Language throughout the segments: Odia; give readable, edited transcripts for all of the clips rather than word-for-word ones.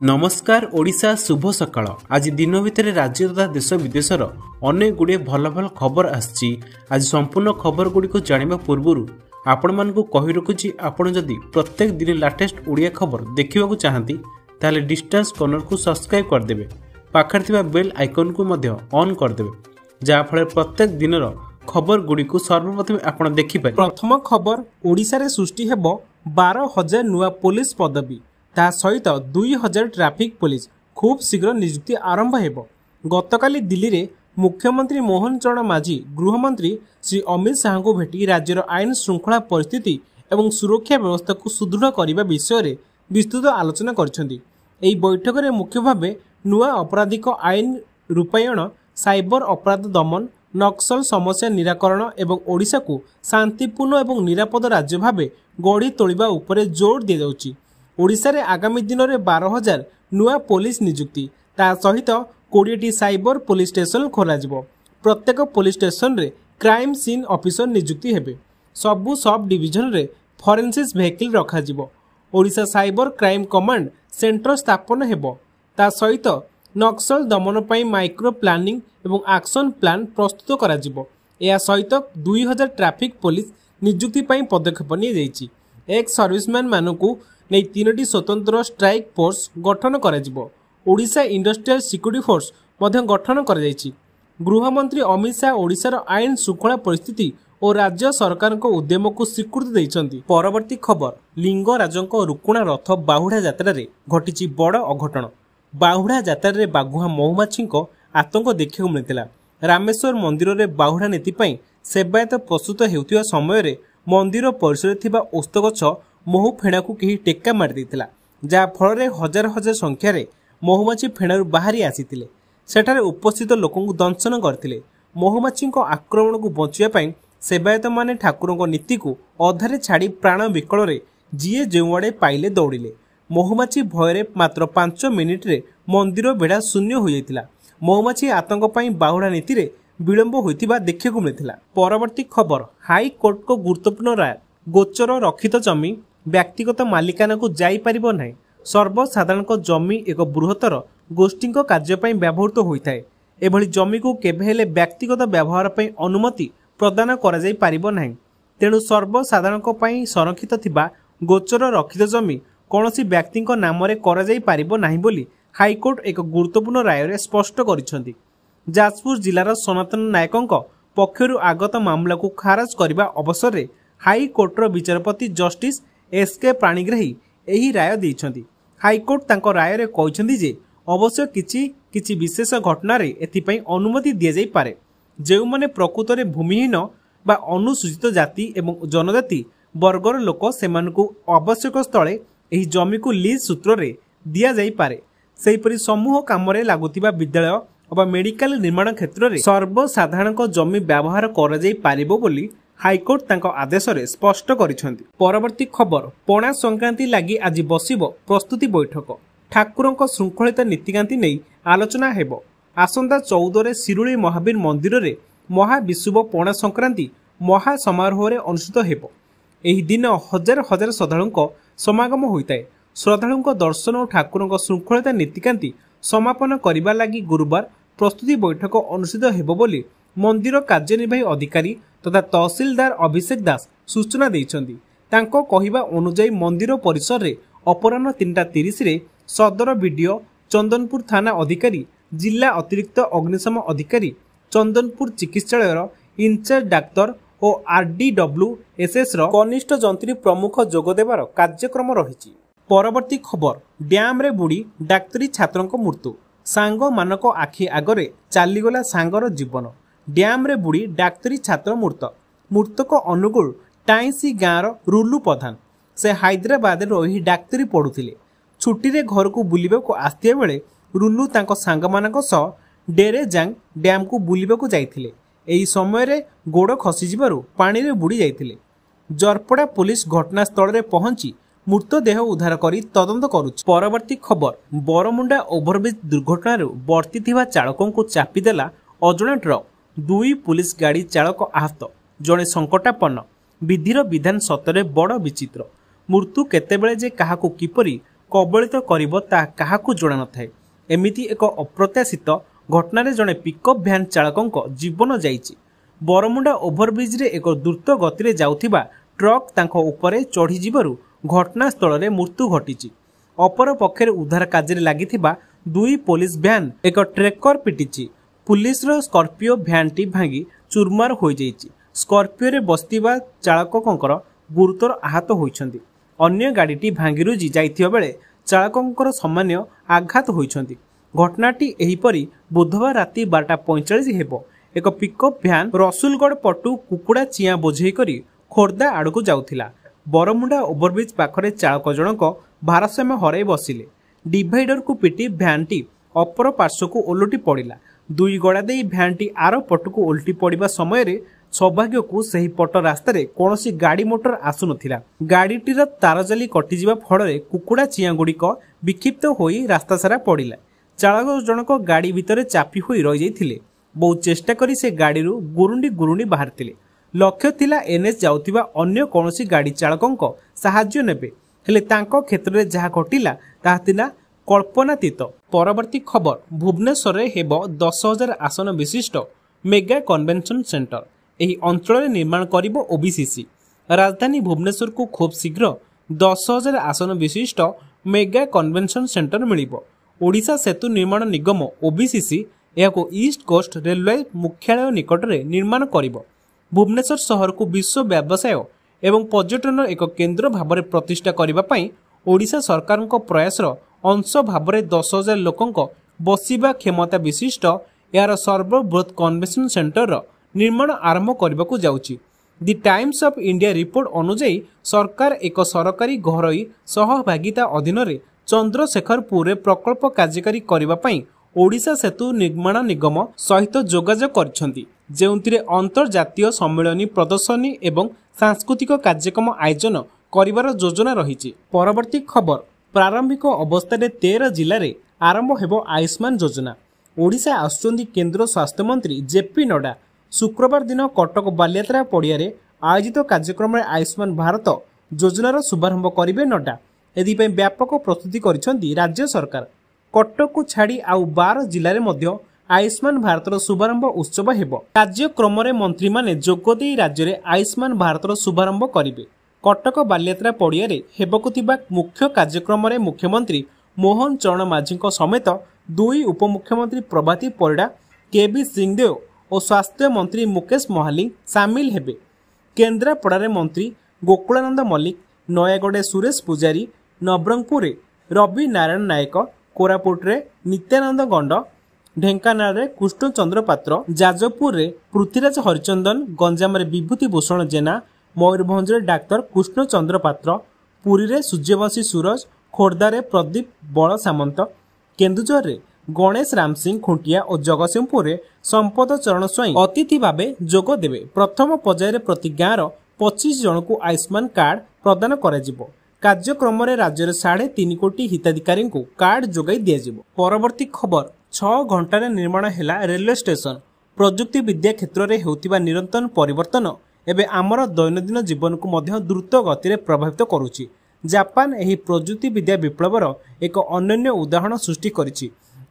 नमस्कार ओडिशा शुभ सकाळ। आज दिन भितर राज्य तथा देश विदेशर अनेक गुड़े भल भल खबर आछि। आज संपूर्ण खबर गुड़ी को जानिबा पूर्वरु आपण मानकु कहि रखुछि, आपण जदि प्रत्येक दिन लेटेस्ट ओडिया खबर देखिबाकू चाहंती ताले डिस्टेंस कॉर्नर को सब्सक्राइब कर देबे, पाखर थिबा बेल आइकन को मध्य ऑन कर देबे, जा फळे प्रत्येक दिनर खबर गुड़ी को सर्वप्रथम आपण देखि पारे। प्रथम खबर, ओडिशा रे सृष्टि हेबो 12,000 नुआ पुलिस पदवी, ता सहित 2,000 ट्राफिक पुलिस खूब शीघ्र नियुक्ति आरंभ हेबो। गतकाली दिल्ली रे मुख्यमंत्री मोहन चरण माझी गृहमंत्री श्री अमित शाह को भेटी राज्यर आईन श्रृंखला परिस्थिति एवं सुरक्षा व्यवस्था को सुदृढ़ करने विषय रे विस्तृत आलोचना करछन्ती। एही बैठक रे मुख्य भावे नुआ आपराधिक आईन रूपायण, साइबर अपराध दमन, नक्सल समस्या निराकरण एवं ओडिशा को शांतिपूर्ण एवं निरापद राज्य भावे गढ़ी तोलिबा उपरे जोर दिया जाउची। ओडिशा रे आगामी दिन में 12,000 नुआ पुलिस नियुक्ति, ता सहित 20टी साइबर पुलिस स्टेशन खोल। प्रत्येक पुलिस स्टेशन रे क्राइम सीन ऑफिसर नियुक्ति हेबे। सबु सब डिविजन रे फॉरेंसिक वेहिकल रखा जिवो। Odisha cyber crime command centre स्थापन हेबो। ता सहित नक्सल दमन पई माइक्रो प्लानिंग एवं एक्शन प्लान प्रस्तुत करा जिवो। या सहित 2,000 ट्राफिक पुलिस नियुक्ति पई पदक्षेप नि जाईची। एक सर्विसमैन मानकू नहीं 3टी स्वतंत्र स्ट्राइक फोर्स गठन करा जिवो। ओडिशा इंडस्ट्रियल सिक्यूरिटी फोर्स मध्य गठन करा जाईची। गृहमंत्री अमित शाह ओडिशार आईन श्रृंखला परिस्थिति और राज्य सरकार उद्यम को स्वीकृति देइछन्ती। परवर्ती खबर, लिंगराजंक रुकुणा रथ बाहुड़ा यात्रा रे घटिची बड़ अघटन। बाहुड़ा यात्रा रे बाघुआ महुमाछी आतंक देखा मिलता। रामेश्वर मंदिर रे बाहुड़ा नीति पई सेवायत प्रस्तुत हेउथिबा समय रे मंदिर परिसर थिबा ओस्त गछ महु फेणा को कहीं टेक्का मार देथिला, जा फल हजार हजार संख्यार महुमाछी फेणारू बाहरी आसीथिले। सेठारे उपस्थित लोकंकु दंशन करथिले। महुमाछी आक्रमण को बचिया पई सेवायत माने ठाकुरंक नीति को अधारे छाड़ी प्राण विकल रे जीए जेउआडे पाइले दौड़िले। महुमाछी भयरे मात्र 5 मिनिट रे मंदिर बेढ़ा शून्य हो जाइतिला। महुमाछी आतंक पई बाहुड़ा नीति रे विलंब होइतिबा देखिବାକୁ मिलिथिला। परवर्ती खबर, हाई कोर्ट को गुरुत्वपूर्ण राय, गोचर रक्षित जमी व्यक्तिगत मालिकाना को जाई परिबो नाही। सर्वसाधारण जमी एक बृहत्तर गोष्ठी कार्य व्यवहृत होता है। एभली जमी को केबे हेले व्यक्तिगत व्यवहार पई अनुमति प्रदान करा जाई परिबो नाही। तेणु सर्वसाधारण पई संरक्षित थिबा गोचर रक्षित जमी कौनसी व्यक्ति नाम रे करा जाई परिबो नाही बोली हाईकोर्ट एक गुरुत्वपूर्ण राय रे स्पष्ट करिसेंती। जाजपुर जिलार सनातन नायकंक पक्षरु आगत मामला को खारज करने अवसर रे हाईकोर्टर विचारपति जस्टिस एसके प्राणीग्राही एही राय देइछन्ती। हाईकोर्ट तांको राय रे कहिसेंती जे अवश्य किछि विशेष घटना रे एथिपई अनुमति दिया जाई पारे। जेउ माने प्रकृत रे भूमिहीन बा अनुसूचित जाति एवं जनजाति वर्गर लोक सेमानकु आवश्यक स्थले एही जमी को लीज सूत्र रे दिया जाई पारे। सेहिपरि समूह काम रे लागुतिबा विद्यालय अबा मेडिकल निर्माण क्षेत्र रे सर्वसाधारण जमी व्यवहार करा जाई पारिबो बोली हाईकोर्ट तांको आदेश रे स्पष्ट करिसेंती। परवर्ती खबर, पणा संक्रांति लागि आज बसिबो प्रस्तुति बैठक। ठाकुरंक श्रृंखलित नीतिकांति नै आलोचना हेबो। आसंता 14 रे शिरुली महावीर मंदिर रे महाविशुभ पणा संक्रांति महा समारोह रे अनुष्ठित हेबो। एही दिन हजार हजार श्रद्धालुंक समागम होइताय। श्रद्धालुंक दर्शन और ठाकुरंक श्रृंखलित नीतिकांति समापन करिबा लागि गुरुवार प्रस्तुति बैठक अनुष्ठित हेबो बोली मंदिर कार्यनिर्वाही अधिकारी तथा तहसीलदार अभिषेक दास सूचना देइछन्ती। तांको कहिबा अनुसार मंदिर परिसर रे अपराह्न 3:30 रे सदर बीडीओ, चंदनपुर थाना अधिकारी, जिला अतिरिक्त अग्निशम अधिकारी, चंदनपुर चिकित्सालयर इंचार्ज डाक्तर और आरडीडब्ल्यूएसएस रो कनिष्ठ जंत्री प्रमुख जोग देबार कार्यक्रम रहिछि। परवर्ती खबर, डैम रे बुड़ी डाक्तरी छात्रंक मृत्यु, सांग मानक आखि आगरे चालीगला सांगर जीवन। डैम रे बुड़ी डाक्तरी छात्र मृतक अनुगुल टाइसी गाँव रुलू प्रधान। से हैदराबाद रही डाक्तरी पढ़ुथिले। छुट्टी रे घर को बुलिबा को आस्तिया बेले रुलू तांको सांग मानक सह डेरेजांग डैम को बुलिबा को जाइथिले। एही समय रे गोड़ खसी जिबारु पानी रे बुड़ी जाइथिले। जरपड़ा पुलिस घटनास्थल रे पहुंची मृतदेह उद्धार करी तदंत करुछि। परवर्ती खबर, बरमुंडा ओभरब्रिज दुर्घटना बर्ती थिबा चालकों को चापिदेला अजଣା ट्रक। 2 पुलिस गाड़ी चालक आहत, जड़े संकटापन्न। विधिर विधान सतरे बड़ विचित्र। मृत्यु केतेबेले जे काहाकू किपरि କବଳିତ କରିବ ତାହା କାହାକୁ ଜଣା ନଥାଏ। ଏମିତି ଏକ ଅପ୍ରତ୍ୟାଶିତ ଘଟଣାରେ ଜଣେ ପିକଅପ୍ ଭ୍ୟାନ୍ ଚାଳକଙ୍କ ଜୀବନ ଯାଇଛି। ବରମୁଣ୍ଡା ଓଭରବ୍ରିଜରେ ଏକ ଦ୍ରୁତ ଗତିରେ ଯାଉଥିବା ଟ୍ରକ୍ ତାଙ୍କ ଉପରେ ଚଢ଼ିଯିବାରୁ ଘଟଣାସ୍ଥଳରେ ମୃତ୍ୟୁ ଘଟିଛି। ଅପରପକ୍ଷରେ ଉଦ୍ଧାର କାର୍ଯ୍ୟରେ ଲାଗିଥିବା 2 ପୋଲିସ ଭ୍ୟାନ୍ ଏକ ଟ୍ରେକର ପିଟିଛି। ପୁଲିସର ସ୍କର୍ପିଓ ଭ୍ୟାନ୍ଟି ଭାଙ୍ଗି ଚୁରମାର ହୋଇଯାଇଛି। ସ୍କର୍ପିଓରେ ବସିଥିବା ଚାଳକଙ୍କର ଗୁରୁତର ଆହତ ହୋଇଛନ୍ତି। ଅନ୍ୟ ଗାଡ଼ିଟି ଭାଙ୍ଗିରୁଜି ଯାଇଥିବା ବେଳେ ଚାଳକଙ୍କର ସାମାନ୍ୟ ଆଘାତ ହୋଇଛନ୍ତି। ଘଟଣାଟି ଏହିପରି ବୁଧବାର ରାତି 12:45 ହେବ। ଏକ ପିକଅପ୍ ଭ୍ୟାନ୍ ରସୁଲଗଡ଼ ପଟୁ କୁକୁଡ଼ା ଚିଆଁ ବୋଝେଇ କରି ଖୋର୍ଦ୍ଧା ଆଡ଼କୁ ଯାଉଥିଲା। ବରମୁଣ୍ଡା ଓଭରବ୍ରିଜ ପାଖରେ ଚାଳକ ଜଣକ ଭାରସାମ୍ୟ ହରାଇ ବସିଲେ। ଡିଭାଇଡରକୁ ପିଟି ଭ୍ୟାନ୍ଟି ଅପର ପାର୍ଶ୍ୱକୁ ଓଲଟି ପଡ଼ିଲା। 2 ଗଡ଼ା ଦେଇ ଭ୍ୟାନ୍ଟି ଆର ପଟକୁ ଓଲଟି ପଡ଼ିବା ସମୟରେ ସୌଭାଗ୍ୟକୁ ସେହି ପଟ ରାସ୍ତାରେ କୌଣସି ଗାଡ଼ି ମୋଟର ଆସୁନଥିଲା। ଗାଡ଼ିଟିର ତାରଜାଲି କଟିଯିବା ଫଳରେ କୁକୁଡ଼ା ଚିଆଁଗୁଡ଼ିକ ବିକ୍ଷିପ୍ତ ହୋଇ ରାସ୍ତାସାରା ପଡ଼ିଲା। ଚାଳକ ଜଣକ ଗାଡ଼ି ଭିତରେ ଚାପି ହୋଇ ରହିଯାଇଥିଲେ। ବହୁ ଚେଷ୍ଟା କରି ସେ ଗାଡ଼ିରୁ ଗୁରୁଣ୍ଡି ବାହାରିଥିଲେ। ଲକ୍ଷ୍ୟ ଥିଲା ଏନ୍ଏଚ୍ ଯାଉଥିବା ଅନ୍ୟ କୌଣସି ଗାଡ଼ି ଚାଳକଙ୍କ ସାହାଯ୍ୟ ନେବେ, ହେଲେ ତାଙ୍କ କ୍ଷେତ୍ରରେ ଯାହା ଘଟିଲା ତାହା ଥିଲା କଳ୍ପନାତୀତ। ପରବର୍ତ୍ତୀ ଖବର, ଭୁବନେଶ୍ୱରରେ ହେବ 10,000 ଆସନ ବିଶିଷ୍ଟ ମେଗା କନଭେନସନ ସେଣ୍ଟର। ଏହି ଅଞ୍ଚଳରେ ନିର୍ମାଣ କରିବ ଓବିସିସି। ରାଜଧାନୀ ଭୁବନେଶ୍ୱରକୁ ଖୁବ୍ ଶୀଘ୍ର 10,000 ଆସନ ବିଶିଷ୍ଟ ମେଗା କନଭେନସନ ସେଣ୍ଟର ମିଳିବ। ଓଡ଼ିଶା ସେତୁ ନିର୍ମାଣ ନିଗମ ଓବିସିସି ଏହାକୁ ଇଷ୍ଟ କୋଷ୍ଟ ରେଲୱେ ମୁଖ୍ୟାଳୟ ନିକଟରେ ନିର୍ମାଣ କରିବ। ଭୁବନେଶ୍ୱର ସହରକୁ ବିଶ୍ୱ ବ୍ୟବସାୟ ଏବଂ ପର୍ଯ୍ୟଟନର ଏକ କେନ୍ଦ୍ର ଭାବରେ ପ୍ରତିଷ୍ଠା କରିବା ପାଇଁ ଓଡ଼ିଶା ସରକାରଙ୍କ ପ୍ରୟାସର ଅଂଶ ଭାବରେ 10,000 ଲୋକଙ୍କ ବସିବା କ୍ଷମତା ବିଶିଷ୍ଟ ଏହାର ସର୍ବବୃହତ୍ କନଭେନସନ ସେଣ୍ଟରର ନିର୍ମାଣ ଆରମ୍ଭ କରିବାକୁ ଯାଉଛି। ଦି ଟାଇମ୍ସ ଅଫ୍ ଇଣ୍ଡିଆ ରିପୋର୍ଟ ଅନୁଯାୟୀ ସରକାର ଏକ ସରକାରୀ ଘରୋଇ ସହଭାଗିତା ଅଧୀନରେ ଚନ୍ଦ୍ରଶେଖରପୁରରେ ପ୍ରକଳ୍ପ କାର୍ଯ୍ୟକାରୀ କରିବା ପାଇଁ ଓଡ଼ିଶା ସେତୁ ନିର୍ମାଣ ନିଗମ ସହିତ ଯୋଗାଯୋଗ କରିଛନ୍ତି, ଯେଉଁଥିରେ ଅନ୍ତର୍ଜାତୀୟ ସମ୍ମିଳନୀ, ପ୍ରଦର୍ଶନୀ ଏବଂ ସାଂସ୍କୃତିକ କାର୍ଯ୍ୟକ୍ରମ ଆୟୋଜନ କରିବାର ଯୋଜନା ରହିଛି। ପରବର୍ତ୍ତୀ ଖବର, ପ୍ରାରମ୍ଭିକ ଅବସ୍ଥାରେ 13 ଜିଲ୍ଲାରେ ଆରମ୍ଭ ହେବ ଆୟୁଷ୍ମାନ ଯୋଜନା। ଓଡ଼ିଶା ଆସୁଛନ୍ତି କେନ୍ଦ୍ର ସ୍ୱାସ୍ଥ୍ୟମନ୍ତ୍ରୀ ଜେପି ନଡ୍ଡା। ଶୁକ୍ରବାର ଦିନ କଟକ ବାଲିଯାତ୍ରା ପଡ଼ିଆରେ ଆୟୋଜିତ କାର୍ଯ୍ୟକ୍ରମରେ ଆୟୁଷ୍ମାନ ଭାରତ ଯୋଜନାର ଶୁଭାରମ୍ଭ କରିବେ ନଡ୍ଡା। ଏଥିପାଇଁ ବ୍ୟାପକ ପ୍ରସ୍ତୁତି କରିଛନ୍ତି ରାଜ୍ୟ ସରକାର। କଟକକୁ ଛାଡ଼ି ଆଉ 12 ଜିଲ୍ଲାରେ ମଧ୍ୟ ଆୟୁଷ୍ମାନ ଭାରତର ଶୁଭାରମ୍ଭ ଉତ୍ସବ ହେବ। କାର୍ଯ୍ୟକ୍ରମରେ ମନ୍ତ୍ରୀମାନେ ଯୋଗଦେଇ ରାଜ୍ୟରେ ଆୟୁଷ୍ମାନ ଭାରତର ଶୁଭାରମ୍ଭ କରିବେ। କଟକ ବାଲିଯାତ୍ରା ପଡ଼ିଆରେ ହେବାକୁ ଥିବା ମୁଖ୍ୟ କାର୍ଯ୍ୟକ୍ରମରେ ମୁଖ୍ୟମନ୍ତ୍ରୀ ମୋହନ ଚରଣ ମାଝୀଙ୍କ ସମେତ 2 ଉପମୁଖ୍ୟମନ୍ତ୍ରୀ ପ୍ରଭାତୀ ପରିଡ଼ା, କେବି ସିଂହଦେଓ ଓ ସ୍ୱାସ୍ଥ୍ୟ ମନ୍ତ୍ରୀ ମୁକେଶ ମହାଲିକ ସାମିଲ ହେବେ। କେନ୍ଦ୍ରାପଡ଼ାରେ ମନ୍ତ୍ରୀ ଗୋକୁଳାନନ୍ଦ ମଲ୍ଲିକ, ନୟାଗଡ଼ରେ ସୁରେଶ ପୂଜାରୀ, ନବରଙ୍ଗପୁରରେ ରବି ନାରାୟଣ ନାୟକ, କୋରାପୁଟରେ ନିତ୍ୟାନନ୍ଦ ଗଣ୍ଡ, ଢେଙ୍କାନାଳରେ କୃଷ୍ଣଚନ୍ଦ୍ର ପାତ୍ର, ଯାଜପୁରରେ ପୃଥ୍ୱୀରାଜ ହରିଚନ୍ଦନ, ଗଞ୍ଜାମରେ ବିଭୂତି ଭୂଷଣ ଜେନା, ମୟୂରଭଞ୍ଜରେ ଡାକ୍ତର କୃଷ୍ଣଚନ୍ଦ୍ର ପାତ୍ର, ପୁରୀରେ ସୂର୍ଯ୍ୟବଂଶୀ ସୁରଜ, ଖୋର୍ଦ୍ଧାରେ ପ୍ରଦୀପ ବଳ ସାମନ୍ତ, କେନ୍ଦୁଝରରେ ଗଣେଶ ରାମ ସିଂ ଖୁଣ୍ଟିଆ ଓ ଜଗତସିଂହପୁରରେ ସମ୍ପଦ ଚରଣ ସ୍ୱାଇଁ ଅତିଥି ଭାବେ ଯୋଗ ଦେବେ। ପ୍ରଥମ ପର୍ଯ୍ୟାୟରେ ପ୍ରତି ଗାଁର 25 ଜଣଙ୍କୁ ଆୟୁଷ୍ମାନ କାର୍ଡ ପ୍ରଦାନ କରାଯିବ। କାର୍ଯ୍ୟକ୍ରମରେ ରାଜ୍ୟର 3.5 କୋଟି ହିତାଧିକାରୀଙ୍କୁ କାର୍ଡ ଯୋଗାଇ ଦିଆଯିବ। ପରବର୍ତ୍ତୀ ଖବର, 6 ଘଣ୍ଟାରେ ନିର୍ମାଣ ହେଲା ରେଲୱେ ଷ୍ଟେସନ। ପ୍ରଯୁକ୍ତି ବିଦ୍ୟା କ୍ଷେତ୍ରରେ ହେଉଥିବା ନିରନ୍ତର ପରିବର୍ତ୍ତନ ଏବେ ଆମର ଦୈନନ୍ଦିନ ଜୀବନକୁ ମଧ୍ୟ ଦ୍ରୁତ ଗତିରେ ପ୍ରଭାବିତ କରୁଛି। ଜାପାନ ଏହି ପ୍ରଯୁକ୍ତି ବିଦ୍ୟା ବିପ୍ଳବର ଏକ ଅନନ୍ୟ ଉଦାହରଣ ସୃଷ୍ଟି କରିଛି।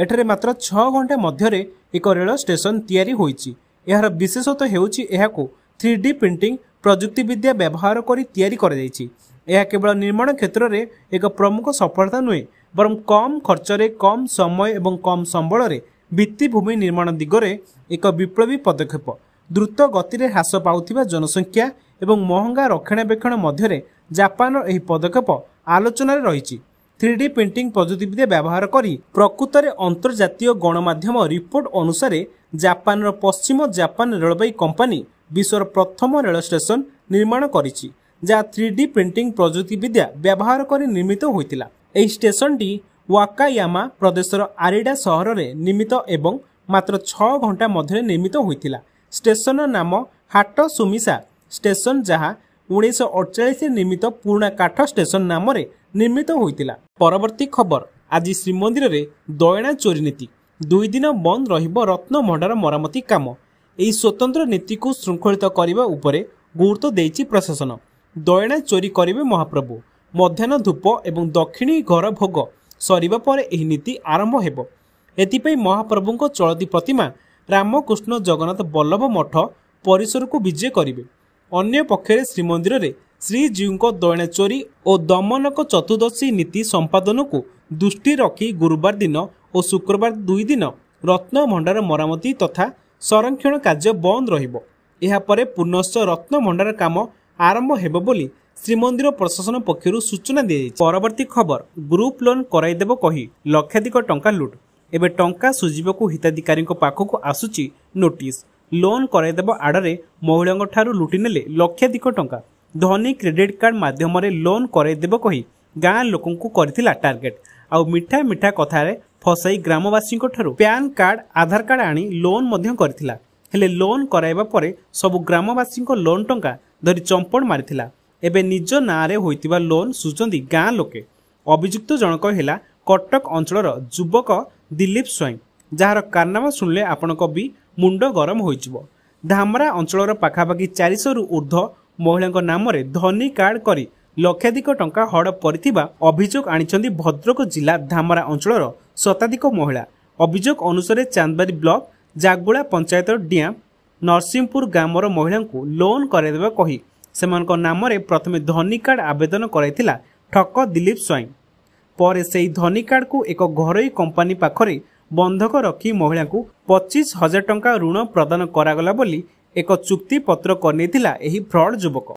ଏଠାରେ ମାତ୍ର 6 ଘଣ୍ଟା ମଧ୍ୟରେ ଏକ ରେଳ ଷ୍ଟେସନ ତିଆରି ହୋଇଛି। ଏହାର ବିଶେଷତ୍ୱ ହେଉଛି ଏହାକୁ 3D ପ୍ରିଣ୍ଟିଂ ପ୍ରଯୁକ୍ତି ବିଦ୍ୟା ବ୍ୟବହାର କରି ତିଆରି କରାଯାଇଛି। ଏହା କେବଳ ନିର୍ମାଣ କ୍ଷେତ୍ରରେ ଏକ ପ୍ରମୁଖ ସଫଳତା ନୁହେଁ, ବରଂ କମ୍ ଖର୍ଚ୍ଚରେ, କମ୍ ସମୟ ଏବଂ କମ୍ ସମ୍ବଳରେ ଭିତ୍ତିଭୂମି ନିର୍ମାଣ ଦିଗରେ ଏକ ବିପ୍ଳବୀ ପଦକ୍ଷେପ। ଦ୍ରୁତ ଗତିରେ ହ୍ରାସ ପାଉଥିବା ଜନସଂଖ୍ୟା ଏବଂ ମହଙ୍ଗା ରକ୍ଷଣାବେକ୍ଷଣ ମଧ୍ୟରେ ଜାପାନର ଏହି ପଦକ୍ଷେପ ଆଲୋଚନାରେ ରହିଛି। 3D ପ୍ରିଣ୍ଟିଂ ପ୍ରଯୁକ୍ତିବିଦ୍ୟା ବ୍ୟବହାର କରି ପ୍ରକୃତରେ ଅନ୍ତର୍ଜାତୀୟ ଗଣମାଧ୍ୟମ ରିପୋର୍ଟ ଅନୁସାରେ ଜାପାନର ପଶ୍ଚିମ ଜାପାନ ରେଳବାଇ କମ୍ପାନୀ ବିଶ୍ୱର ପ୍ରଥମ ରେଳ ଷ୍ଟେସନ ନିର୍ମାଣ କରିଛି, ଯାହା 3D ପ୍ରିଣ୍ଟିଂ ପ୍ରଯୁକ୍ତିବିଦ୍ୟା ବ୍ୟବହାର କରି ନିର୍ମିତ ହୋଇଥିଲା। ଏହି ଷ୍ଟେସନଟି ୱାକାୟାମା ପ୍ରଦେଶର ଆରିଡା ସହରରେ ନିର୍ମିତ ଏବଂ ମାତ୍ର 6 ଘଣ୍ଟା ମଧ୍ୟରେ ନିର୍ମିତ ହୋଇଥିଲା। ଷ୍ଟେସନର ନାମ ହାଟ ସୁମିସା ଷ୍ଟେସନ, ଯାହା 1948ରେ ନିର୍ମିତ ପୁରୁଣା କାଠ ଷ୍ଟେସନ ନାମରେ ନିର୍ମିତ ହୋଇଥିଲା। ପରବର୍ତ୍ତୀ ଖବର, ଆଜି ଶ୍ରୀମନ୍ଦିରରେ ଦୟଣା ଚୋରି ନୀତି। 2 ଦିନ ବନ୍ଦ ରହିବ ରତ୍ନ ଭଣ୍ଡାର ମରାମତି କାମ। ଏହି ସ୍ୱତନ୍ତ୍ର ନୀତିକୁ ଶୃଙ୍ଖଳିତ କରିବା ଉପରେ ଗୁରୁତ୍ୱ ଦେଇଛି ପ୍ରଶାସନ। ଦୟଣା ଚୋରି କରିବେ ମହାପ୍ରଭୁ। ମଧ୍ୟାହ୍ନ ଧୂପ ଏବଂ ଦକ୍ଷିଣୀ ଘର ଭୋଗ ସରିବା ପରେ ଏହି ନୀତି ଆରମ୍ଭ ହେବ। ଏଥିପାଇଁ ମହାପ୍ରଭୁଙ୍କ ଚଳତି ପ୍ରତିମା ରାମକୃଷ୍ଣ ଜଗନ୍ନାଥ ବଲ୍ଲଭ ମଠ ପରିସରକୁ ବିଜେ କରିବେ। ଅନ୍ୟ ପକ୍ଷରେ ଶ୍ରୀମନ୍ଦିରରେ ଶ୍ରୀଜୀଉଙ୍କ ଦୟଣା ଚୋରି ଓ ଦମନକ ଚତୁର୍ଦ୍ଦଶୀ ନୀତି ସମ୍ପାଦନକୁ ଦୃଷ୍ଟି ରଖି ଗୁରୁବାର ଦିନ ଓ ଶୁକ୍ରବାର 2 ଦିନ ରତ୍ନ ଭଣ୍ଡାର ମରାମତି ତଥା ସଂରକ୍ଷଣ କାର୍ଯ୍ୟ ବନ୍ଦ ରହିବ। ଏହାପରେ ପୁନଶ୍ଚ ରତ୍ନ ଭଣ୍ଡାର କାମ ଆରମ୍ଭ ହେବ ବୋଲି ଶ୍ରୀମନ୍ଦିର ପ୍ରଶାସନ ପକ୍ଷରୁ ସୂଚନା ଦିଆଯାଇଛି। ପରବର୍ତ୍ତୀ ଖବର, ଗ୍ରୁପ ଲୋନ୍ କରାଇଦେବ କହି ଲକ୍ଷାଧିକ ଟଙ୍କା ଲୁଟ୍। ଏବେ ଟଙ୍କା ସୁଝିବାକୁ ହିତାଧିକାରୀଙ୍କ ପାଖକୁ ଆସୁଛି ନୋଟିସ୍। ଲୋନ୍ କରାଇଦେବ ଆଡ଼ରେ ମହିଳାଙ୍କ ଠାରୁ ଲୁଟିନେଲେ ଲକ୍ଷାଧିକ ଟଙ୍କା। ଧନୀ କ୍ରେଡିଟ୍ କାର୍ଡ ମାଧ୍ୟମରେ ଲୋନ୍ କରାଇଦେବ କହି ଗାଁ ଲୋକଙ୍କୁ କରିଥିଲା ଟାର୍ଗେଟ। ଆଉ ମିଠା ମିଠା କଥାରେ ଫସାଇ ଗ୍ରାମବାସୀଙ୍କ ଠାରୁ ପ୍ୟାନ୍ କାର୍ଡ ଆଧାର କାର୍ଡ ଆଣି ଲୋନ୍ ମଧ୍ୟ କରିଥିଲା। ହେଲେ ଲୋନ୍ କରାଇବା ପରେ ସବୁ ଗ୍ରାମବାସୀଙ୍କ ଲୋନ୍ ଟଙ୍କା ଧରି ଚମ୍ପଟ ମାରିଥିଲା। ଏବେ ନିଜ ନାଁରେ ହୋଇଥିବା ଲୋନ୍ ସୁଝନ୍ତି ଗାଁ ଲୋକେ। ଅଭିଯୁକ୍ତ ଜଣକ ହେଲା କଟକ ଅଞ୍ଚଳର ଯୁବକ ଦିଲ୍ଲୀପ ସ୍ୱାଇଁ, ଯାହାର କାରନାମା ଶୁଣିଲେ ଆପଣଙ୍କ ବି ମୁଣ୍ଡ ଗରମ ହୋଇଯିବ। ଧାମରା ଅଞ୍ଚଳର ପାଖାପାଖି 400ରୁ ଉର୍ଦ୍ଧ୍ୱ ମହିଳାଙ୍କ ନାମରେ ଧନୀ କାର୍ଡ କରି ଲକ୍ଷାଧିକ ଟଙ୍କା ହଡପ କରିଥିବା ଅଭିଯୋଗ ଆଣିଛନ୍ତି ଭଦ୍ରକ ଜିଲ୍ଲା ଧାମରା ଅଞ୍ଚଳର ଶତାଧିକ ମହିଳା। ଅଭିଯୋଗ ଅନୁସାରେ ଚାନ୍ଦବାରି ବ୍ଲକ ଜାଗୁଳା ପଞ୍ଚାୟତର ଡିଆଁ ନରସିଂହପୁର ଗ୍ରାମର ମହିଳାଙ୍କୁ ଲୋନ୍ କରାଇଦେବା କହି ସେମାନଙ୍କ ନାମରେ ପ୍ରଥମେ ଧନୀ କାର୍ଡ ଆବେଦନ କରାଇଥିଲା ଠକ ଦିଲ୍ଲୀପ ସ୍ୱାଇଁ। ପରେ ସେହି ଧନୀ କାର୍ଡକୁ ଏକ ଘରୋଇ କମ୍ପାନୀ ପାଖରେ ବନ୍ଧକ ରଖି ମହିଳାଙ୍କୁ 25,000 ଟଙ୍କା ଋଣ ପ୍ରଦାନ କରାଗଲା ବୋଲି ଏକ ଚୁକ୍ତିପତ୍ର କରିନେଇଥିଲା ଏହି ଫ୍ରଡ୍ ଯୁବକ।